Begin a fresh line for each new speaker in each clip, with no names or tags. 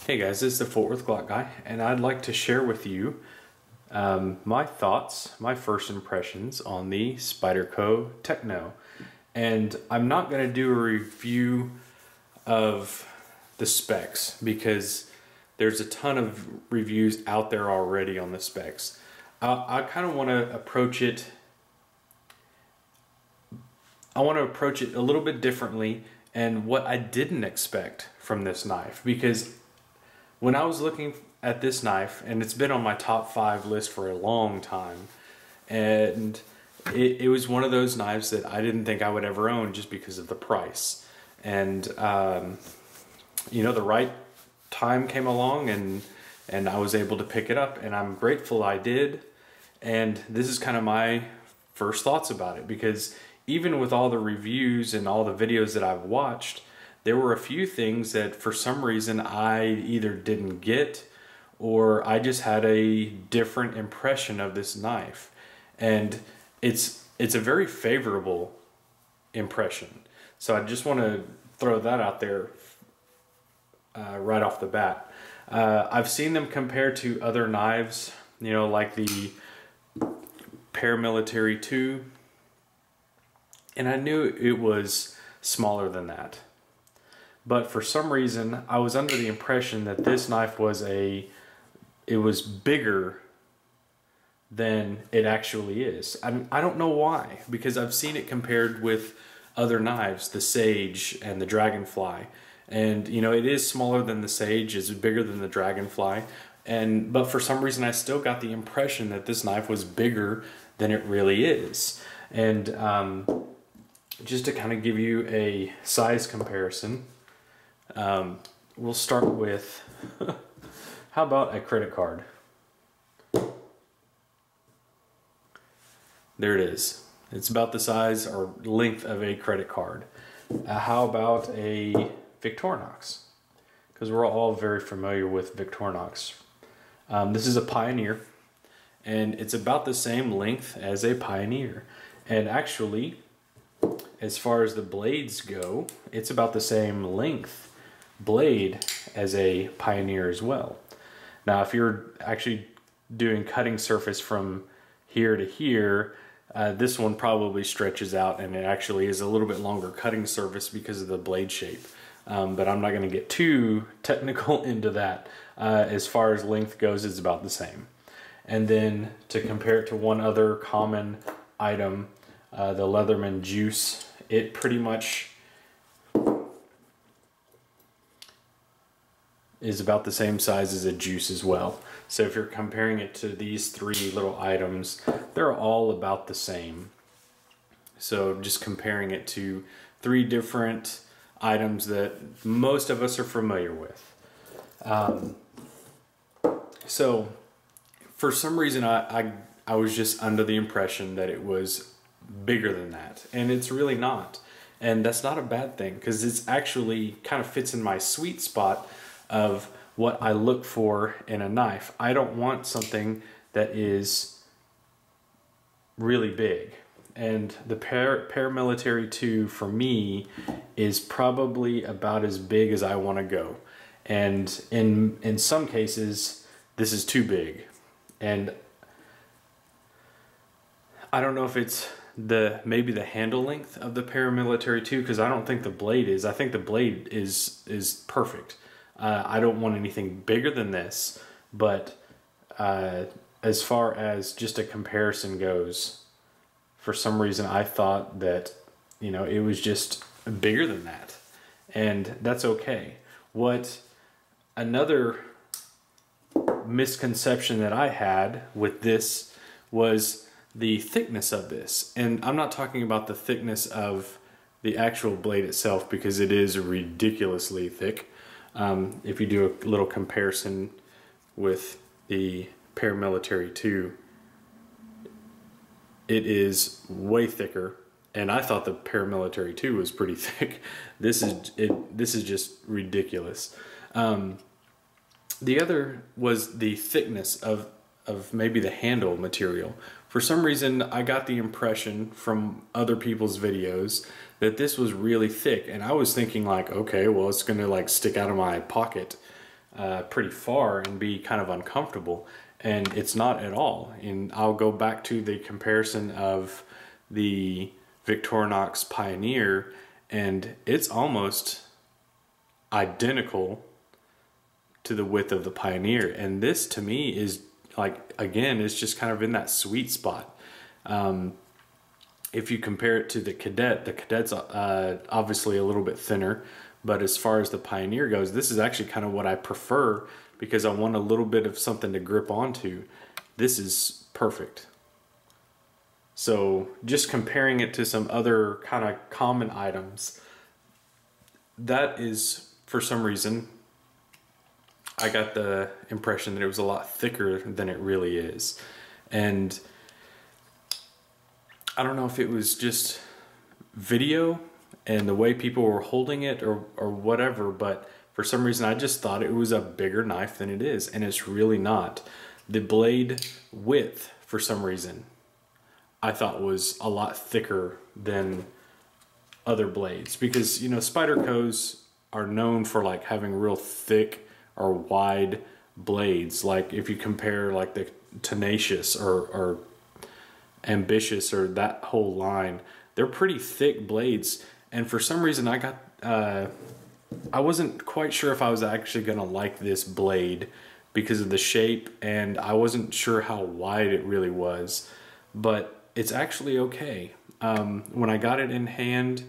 Hey guys, this is the Fort Worth Glock Guy, and I'd like to share with you my thoughts, my first impressions on the Spyderco Techno. And I'm not going to do a review of the specs because there's a ton of reviews out there already on the specs. I kind of want to approach it. I want to approach it a little bit differently and what I didn't expect from this knife, because when I was looking at this knife, and it's been on my top 5 list for a long time, and it was one of those knives that I didn't think I would ever own just because of the price. And you know, the right time came along and I was able to pick it up, and I'm grateful I did. And this is kind of my first thoughts about it, because even with all the reviews and all the videos that I've watched, there were a few things that for some reason I either didn't get, or I just had a different impression of this knife. And it's a very favorable impression. So I just want to throw that out there right off the bat. I've seen them compared to other knives, you know, like the Paramilitary 2, and I knew it was smaller than that. But for some reason, I was under the impression that this knife was bigger than it actually is. I don't know why, because I've seen it compared with other knives, the Sage and the Dragonfly. And you know, it is smaller than the Sage, it's bigger than the Dragonfly. But for some reason, I still got the impression that this knife was bigger than it really is. And just to kind of give you a size comparison, we'll start with, how about a credit card? There it is. It's about the size or length of a credit card. How about a Victorinox? Because we're all very familiar with Victorinox. This is a Pioneer, and it's about the same length as a Pioneer. And actually, as far as the blades go, it's about the same length blade as a Pioneer as well. Now, if you're actually doing cutting surface from here to here, this one probably stretches out, and it actually is a little bit longer cutting surface because of the blade shape. But I'm not going to get too technical into that. As far as length goes, it's about the same. And then to compare it to one other common item, the Leatherman Juice, it pretty much is about the same size as a Juice as well. So if you're comparing it to these 3 little items, they're all about the same. So just comparing it to 3 different items that most of us are familiar with. So for some reason I was just under the impression that it was bigger than that, and it's really not. And that's not a bad thing, because it's actually kind of fits in my sweet spot of what I look for in a knife. I don't want something that is really big. And the Paramilitary 2 for me is probably about as big as I want to go. And in some cases, this is too big. And I don't know if it's maybe the handle length of the Paramilitary 2, because I don't think the blade is. I think the blade is perfect. I don't want anything bigger than this, but as far as just a comparison goes, for some reason I thought that, you know, it was just bigger than that, and that's okay. What another misconception that I had with this was the thickness of this. And I'm not talking about the thickness of the actual blade itself, because it is ridiculously thick. If you do a little comparison with the Paramilitary 2, it is way thicker, and I thought the Paramilitary 2 was pretty thick. This is just ridiculous. The other was the thickness of maybe the handle material. For some reason, I got the impression from other people's videos that this was really thick, and I was thinking like, okay, well, it's gonna like stick out of my pocket. pretty far and be kind of uncomfortable, and it's not at all. And I'll go back to the comparison of the Victorinox Pioneer, and it's almost identical to the width of the Pioneer, and this to me is like, again, it's just kind of in that sweet spot. If you compare it to the Cadet's obviously a little bit thinner, but as far as the Pioneer goes, this is actually kind of what I prefer because I want a little bit of something to grip onto. This is perfect. So just comparing it to some other kind of common items, that is, for some reason, I got the impression that it was a lot thicker than it really is. And I don't know if it was just video and the way people were holding it or whatever, but for some reason I just thought it was a bigger knife than it is, and it's really not. The blade width, for some reason, I thought was a lot thicker than other blades, because, you know, Spydercos are known for like having real thick or wide blades. Like if you compare like the Tenacious or Ambitious or that whole line, they're pretty thick blades. And for some reason I wasn't quite sure if I was actually gonna like this blade because of the shape, and I wasn't sure how wide it really was, but it's actually okay. When I got it in hand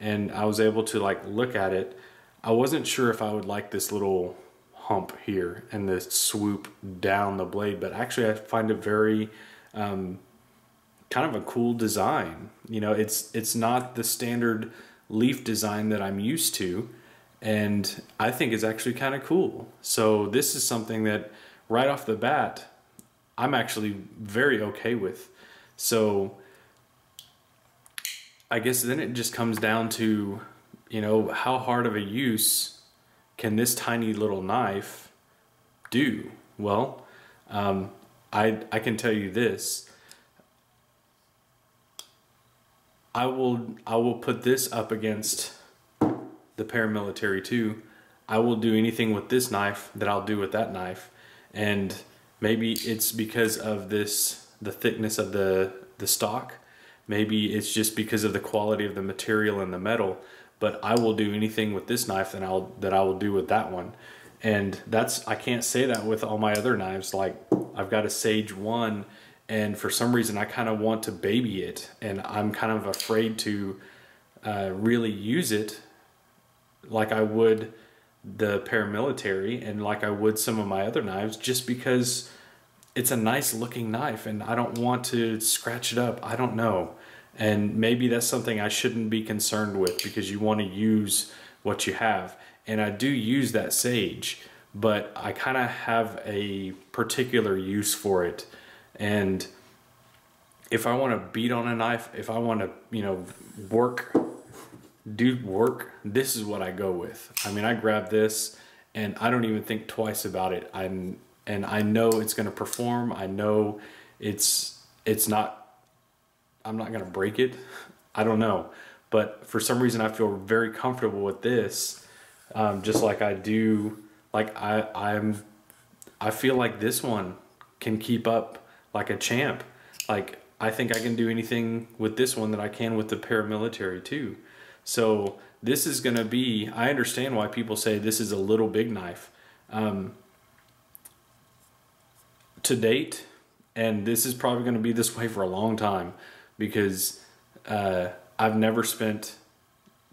and I was able to like look at it, I wasn't sure if I would like this little hump here and the swoop down the blade, but actually I find it very kind of a cool design. You know, it's not the standard leaf design that I'm used to, and I think it's actually kind of cool. So this is something that right off the bat I'm actually very okay with. So I guess then it just comes down to, you know, how hard of a use can this tiny little knife do? Well, I can tell you this. I will put this up against the Paramilitary 2. I will do anything with this knife that I'll do with that knife. And maybe it's because of this, the thickness of the stock. Maybe it's just because of the quality of the material and the metal, but I will do anything with this knife that I will do with that one. And I can't say that with all my other knives. Like I've got a Sage 1, and for some reason I kind of want to baby it, and I'm kind of afraid to really use it like I would the Paramilitary and like I would some of my other knives, just because it's a nice looking knife and I don't want to scratch it up. I don't know. And maybe that's something I shouldn't be concerned with, because you want to use what you have. And I do use that Sage, but I kind of have a particular use for it. And if I want to beat on a knife, if I want to, you know, do work, this is what I go with. I mean, I grab this and I don't even think twice about it. And I know it's going to perform. I know I'm not going to break it. I don't know. But for some reason I feel very comfortable with this. Just like I do, like I feel like this one can keep up like a champ. Like I think I can do anything with this one that I can with the Paramilitary 2. So this is going to be, I understand why people say this is a little big knife. To date, and this is probably going to be this way for a long time, because I've never spent,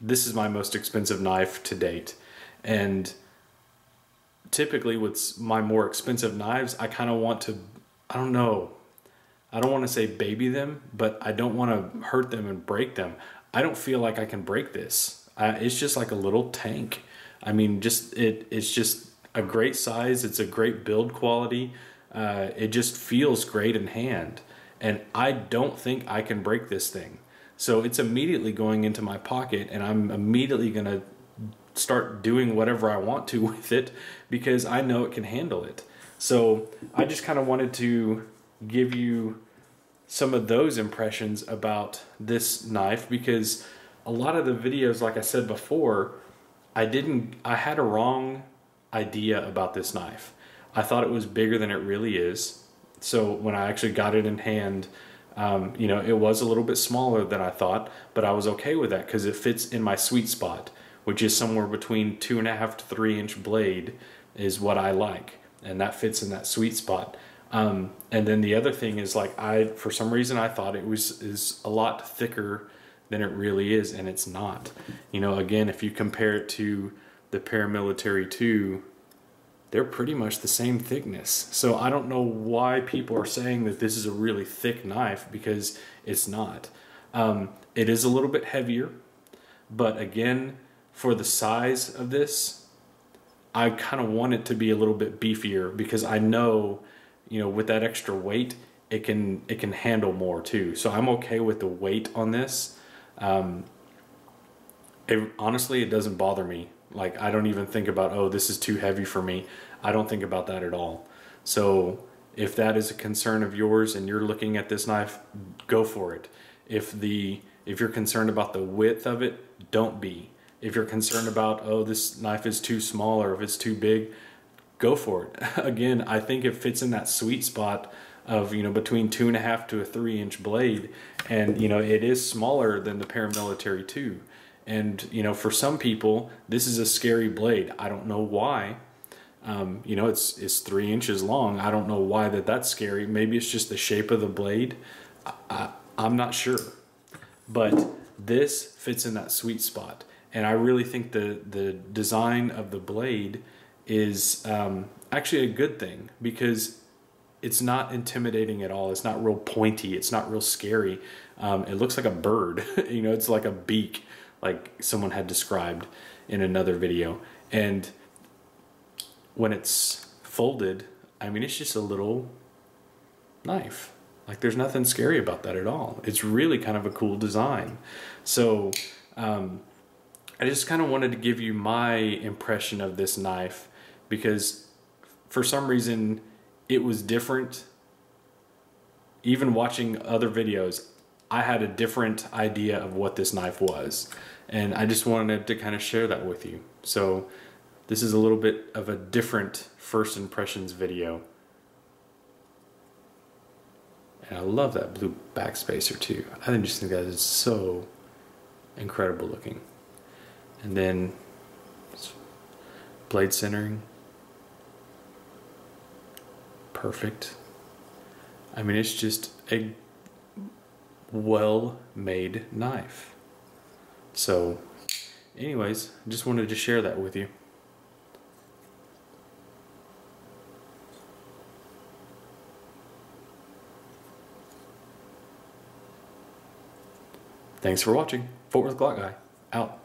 this is my most expensive knife to date. And typically with my more expensive knives, I kind of want to, I don't know, I don't want to say baby them, but I don't want to hurt them and break them. I don't feel like I can break this. It's just like a little tank. I mean, it's just a great size. It's a great build quality. It just feels great in hand. And I don't think I can break this thing. So it's immediately going into my pocket, and I'm immediately going to start doing whatever I want to with it, because I know it can handle it. So I just kind of wanted to give you some of those impressions about this knife, because a lot of the videos, like I said before, I had a wrong idea about this knife. I thought it was bigger than it really is. So when I actually got it in hand, you know, it was a little bit smaller than I thought, but I was okay with that because it fits in my sweet spot, which is somewhere between 2.5 to 3 inch blade is what I like. And that fits in that sweet spot. And then the other thing is, like, for some reason I thought it is a lot thicker than it really is, and it's not. You know, again, if you compare it to the Paramilitary 2, they're pretty much the same thickness. So I don't know why people are saying that this is a really thick knife, because it's not. It is a little bit heavier, but again, for the size of this, I kind of want it to be a little bit beefier, because I know, you know, with that extra weight, it can handle more too. So I'm okay with the weight on this. Honestly, it doesn't bother me. Like, I don't even think about, oh, this is too heavy for me. I don't think about that at all. So if that is a concern of yours and you're looking at this knife, go for it. If you're concerned about the width of it, don't be. If you're concerned about, oh, this knife is too small, or if it's too big, go for it. Again, I think it fits in that sweet spot of, you know, between 2.5 to a 3 inch blade. And, you know, it is smaller than the Paramilitary 2. And, you know, for some people, this is a scary blade. I don't know why. You know, it's 3 inches long. I don't know why that's scary. Maybe it's just the shape of the blade. I'm not sure. But this fits in that sweet spot. And I really think the design of the blade is actually a good thing, because it's not intimidating at all. It's not real pointy. It's not real scary. It looks like a bird. You know, it's like a beak, like someone had described in another video. And when it's folded, I mean, it's just a little knife. Like, there's nothing scary about that at all. It's really kind of a cool design. So I just kind of wanted to give you my impression of this knife, because for some reason it was different. Even watching other videos, I had a different idea of what this knife was, and I just wanted to kind of share that with you. So this is a little bit of a different first impressions video. And I love that blue backspacer too. I just think that is so incredible looking. And then blade centering, perfect. I mean, it's just a well-made knife. So anyways, I just wanted to share that with you. Thanks for watching. Fort Worth Glock Guy, out.